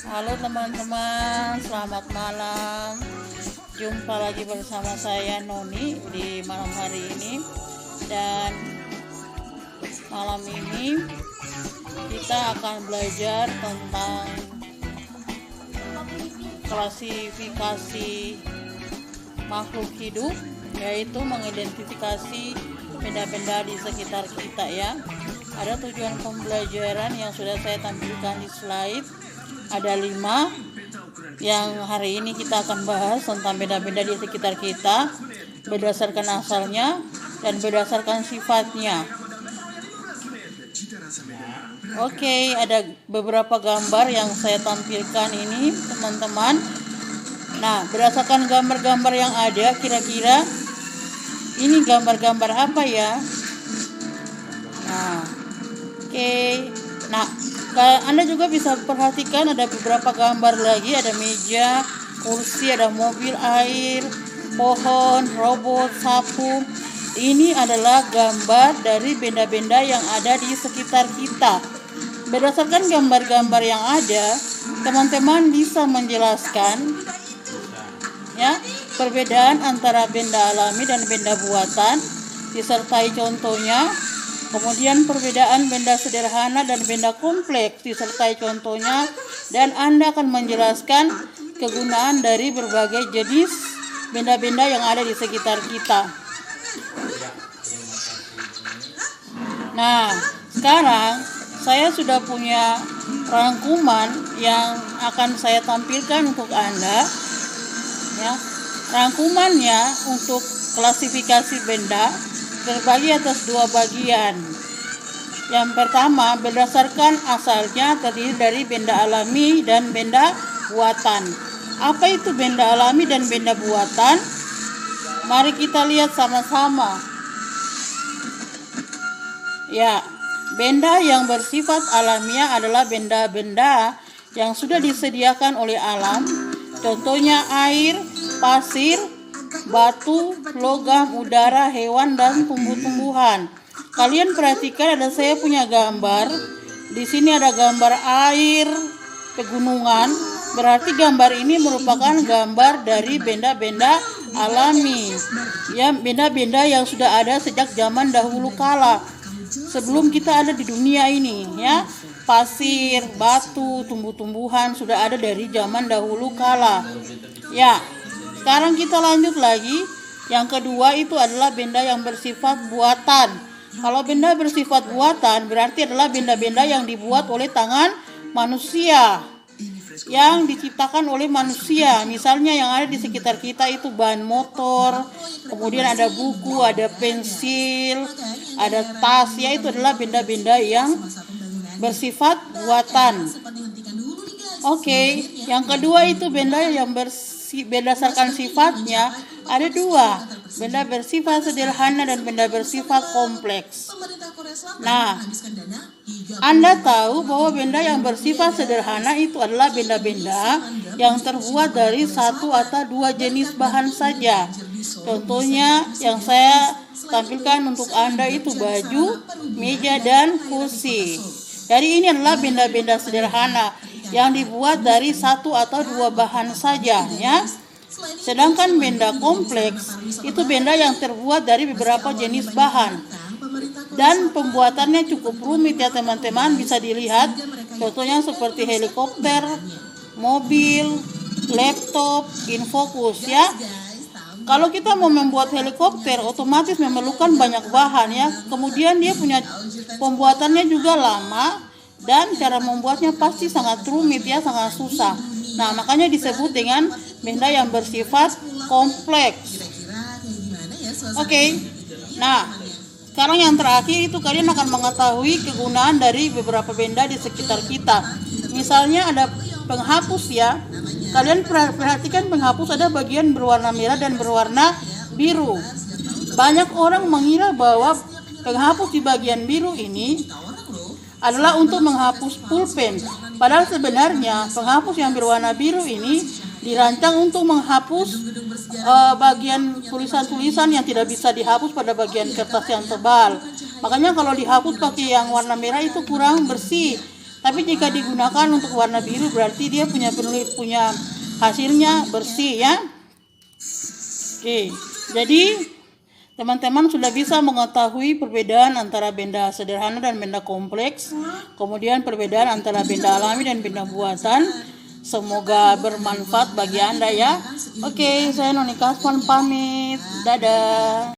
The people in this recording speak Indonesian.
Halo teman-teman, selamat malam. Jumpa lagi bersama saya Noni di malam hari ini. Dan malam ini kita akan belajar tentang klasifikasi makhluk hidup, yaitu mengidentifikasi benda-benda di sekitar kita ya. Ada tujuan pembelajaran yang sudah saya tampilkan di slide. Ada 5 yang hari ini kita akan bahas tentang benda-benda di sekitar kita berdasarkan asalnya dan berdasarkan sifatnya. Oke, ada beberapa gambar yang saya tampilkan ini teman-teman. Nah, berdasarkan gambar-gambar yang ada, kira-kira ini gambar-gambar apa ya? Nah, oke. Nah, Anda juga bisa perhatikan ada beberapa gambar lagi, ada meja, kursi, ada mobil air, pohon, robot, sapu. Ini adalah gambar dari benda-benda yang ada di sekitar kita. Berdasarkan gambar-gambar yang ada, teman-teman bisa menjelaskan ya perbedaan antara benda alami dan benda buatan, disertai contohnya. Kemudian perbedaan benda sederhana dan benda kompleks disertai contohnya, dan Anda akan menjelaskan kegunaan dari berbagai jenis benda-benda yang ada di sekitar kita. Nah, sekarang saya sudah punya rangkuman yang akan saya tampilkan untuk Anda. Ya, rangkumannya untuk klasifikasi benda terbagi atas 2 bagian. Yang pertama, berdasarkan asalnya terdiri dari benda alami dan benda buatan. Apa itu benda alami dan benda buatan? Mari kita lihat sama-sama. Ya, benda yang bersifat alamiah adalah benda-benda yang sudah disediakan oleh alam. Contohnya air, pasir, batu, logam, udara, hewan, dan tumbuh-tumbuhan. Kalian perhatikan, saya punya gambar. Di sini ada gambar air, pegunungan. Berarti gambar ini merupakan gambar dari benda-benda alami. Ya, benda-benda yang sudah ada sejak zaman dahulu kala. Sebelum kita ada di dunia ini, ya. Pasir, batu, tumbuh-tumbuhan sudah ada dari zaman dahulu kala. Ya. Sekarang kita lanjut lagi. Yang kedua itu adalah benda yang bersifat buatan. Kalau benda bersifat buatan berarti adalah benda-benda yang dibuat oleh tangan manusia, yang diciptakan oleh manusia. Misalnya yang ada di sekitar kita itu ban motor, kemudian ada buku, ada pensil, ada tas. Ya, itu adalah benda-benda yang bersifat buatan. Oke, yang kedua itu benda yang berdasarkan sifatnya ada 2, benda bersifat sederhana dan benda bersifat kompleks. Nah, Anda tahu bahwa benda yang bersifat sederhana itu adalah benda-benda yang terbuat dari 1 atau 2 jenis bahan saja. Contohnya yang saya tampilkan untuk Anda itu baju, meja, dan kursi. Jadi ini adalah benda-benda sederhana yang dibuat dari 1 atau 2 bahan saja, ya. Sedangkan benda kompleks itu benda yang terbuat dari beberapa jenis bahan dan pembuatannya cukup rumit ya teman-teman. Bisa dilihat contohnya seperti helikopter, mobil, laptop, infocus ya. Kalau kita mau membuat helikopter otomatis memerlukan banyak bahan ya. Kemudian dia punya pembuatannya juga lama dan cara membuatnya pasti sangat rumit ya, sangat susah. Nah, makanya disebut dengan benda yang bersifat kompleks. Oke. Nah, sekarang yang terakhir itu kalian akan mengetahui kegunaan dari beberapa benda di sekitar kita. Misalnya ada penghapus ya. Kalian perhatikan penghapus ada bagian berwarna merah dan berwarna biru. Banyak orang mengira bahwa penghapus di bagian biru ini adalah untuk menghapus pulpen. Padahal sebenarnya penghapus yang berwarna biru ini dirancang untuk menghapus bagian tulisan-tulisan yang tidak bisa dihapus pada bagian kertas yang tebal. Makanya kalau dihapus pakai yang warna merah itu kurang bersih. Tapi jika digunakan untuk warna biru berarti dia punya hasilnya bersih ya. Oke, jadi teman-teman sudah bisa mengetahui perbedaan antara benda sederhana dan benda kompleks, kemudian perbedaan antara benda alami dan benda buatan. Semoga bermanfaat bagi Anda ya. Oke, saya Noni Kasman pamit. Dadah.